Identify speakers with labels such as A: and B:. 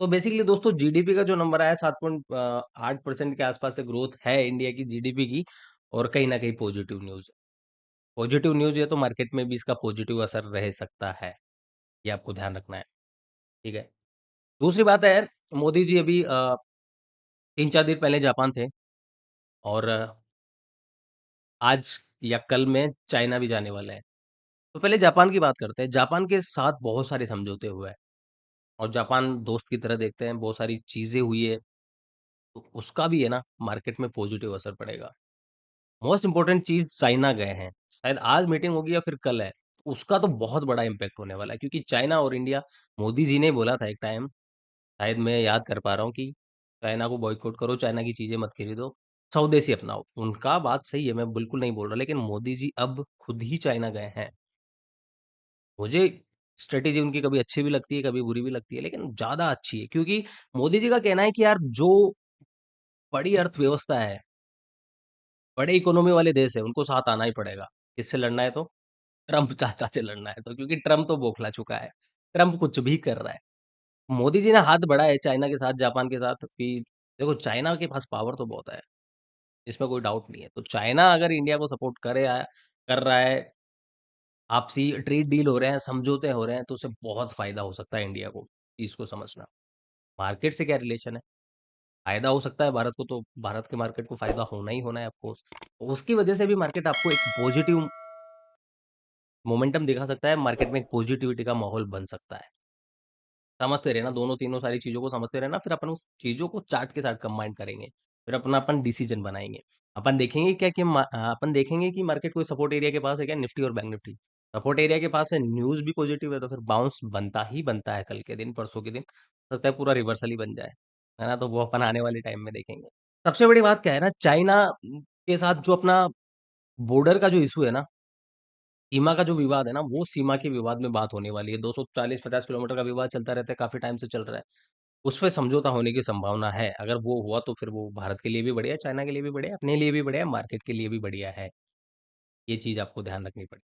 A: तो बेसिकली दोस्तों जीडीपी का जो नंबर आया 7.8% के आसपास से ग्रोथ है इंडिया की जीडीपी की और कहीं न कहीं पॉजिटिव न्यूज़। पॉजिटिव न्यूज़ है तो मार्केट में भी इसका पॉजिटिव असर रह सकता है, ये आपको ध्यान रखना है, ठीक है? दूसरी बात है, मोदी जी अभी 3-4 दिन पहले जापान थे और आज या कल में चाइना भी जाने वाले हैं। तो पहले जापान की बात करते हैं, जापान के साथ बहुत सारे समझौते हुए हैं और जापान दोस्त की तरह देखते हैं, बहुत सारी चीज़ें हुई है, तो उसका भी है ना मार्केट में पॉजिटिव असर पड़ेगा। मोस्ट इम्पोर्टेंट चीज़ चाइना गए हैं, शायद आज मीटिंग होगी या फिर कल है, उसका तो बहुत बड़ा इम्पैक्ट होने वाला है क्योंकि चाइना और इंडिया मोदी जी ने बोला था एक टाइम, शायद मैं याद कर पा रहा हूँ कि चाइना को बॉयकॉट करो, चाइना की चीज़ें मत खरीदो, स्वदेशी अपनाओ। उनका बात सही है, मैं बिल्कुल नहीं बोल रहा, लेकिन मोदी जी अब खुद ही चाइना गए हैं। मुझे स्ट्रैटेजी उनकी कभी अच्छी भी लगती है, कभी बुरी भी लगती है, लेकिन ज़्यादा अच्छी है क्योंकि मोदी जी का कहना है कि यार जो बड़ी अर्थव्यवस्था है, बड़े इकोनॉमी वाले देश है, उनको साथ आना ही पड़ेगा। किससे लड़ना है तो? ट्रम्प चाचा से लड़ना है तो क्योंकि ट्रम्प तो बौखला चुका है। ट्रम्प कुछ भी कर रहा है। मोदी जी ने हाथ बढ़ाए चाइना के साथ, जापान के साथ कि देखो चाइना के पास पावर तो बहुत है, इसमें कोई डाउट नहीं है। तो चाइना अगर इंडिया को सपोर्ट कर रहा है, आपसी ट्रेड डील हो रहे हैं, समझौते हो रहे हैं, तो उससे बहुत फ़ायदा हो सकता है इंडिया को, चीज़ को समझना। मार्केट से क्या रिलेशन है? फ़ायदा हो सकता है भारत को तो भारत के मार्केट को फ़ायदा होना ही होना है ऑफ़ कोर्स। उसकी वजह से भी मार्केट आपको एक पॉज़िटिव मोमेंटम दिखा सकता है, मार्केट में एक पॉज़िटिविटी का माहौल बन सकता है। समझते रहना, दोनों तीनों सारी चीज़ों को समझते रहना, फिर अपन उस चीज़ों को चार्ट के साथ कंबाइन करेंगे। फिर अपन डिसीज़न बनाएँगे। अपन देखेंगे कि मार्केट कोई सपोर्ट एरिया के पास है क्या? निफ्टी और बैंक निफ्टी। सपोर्ट एरिया के पास है, न्यूज़ भी पॉजिटिव है, तो फिर बाउंस बनता ही बनता है कल के दिन, परसों के दिन। हो सकता है पूरा रिवर्सल ही बन जाए। है ना? तो वो अपन आने वाले टाइम में देखेंगे। सबसे बड़ी बात क्या है ना, चाइना के साथ जो अपना बॉर्डर का जो इश्यू है ना, सीमा का जो विवाद है ना, वो सीमा के विवाद में बात होने वाली है। 240-50 किलोमीटर का विवाद चलता रहता है, काफ़ी टाइम से चल रहा है। उसपे समझौता होने की संभावना है। अगर वो हुआ तो फिर वो भारत के लिए भी बढ़िया है, चाइना के लिए भी बढ़िया है, अपने लिए भी बढ़िया है, मार्केट के लिए भी बढ़िया है। ये चीज़ आपको ध्यान रखनी पड़ेगी।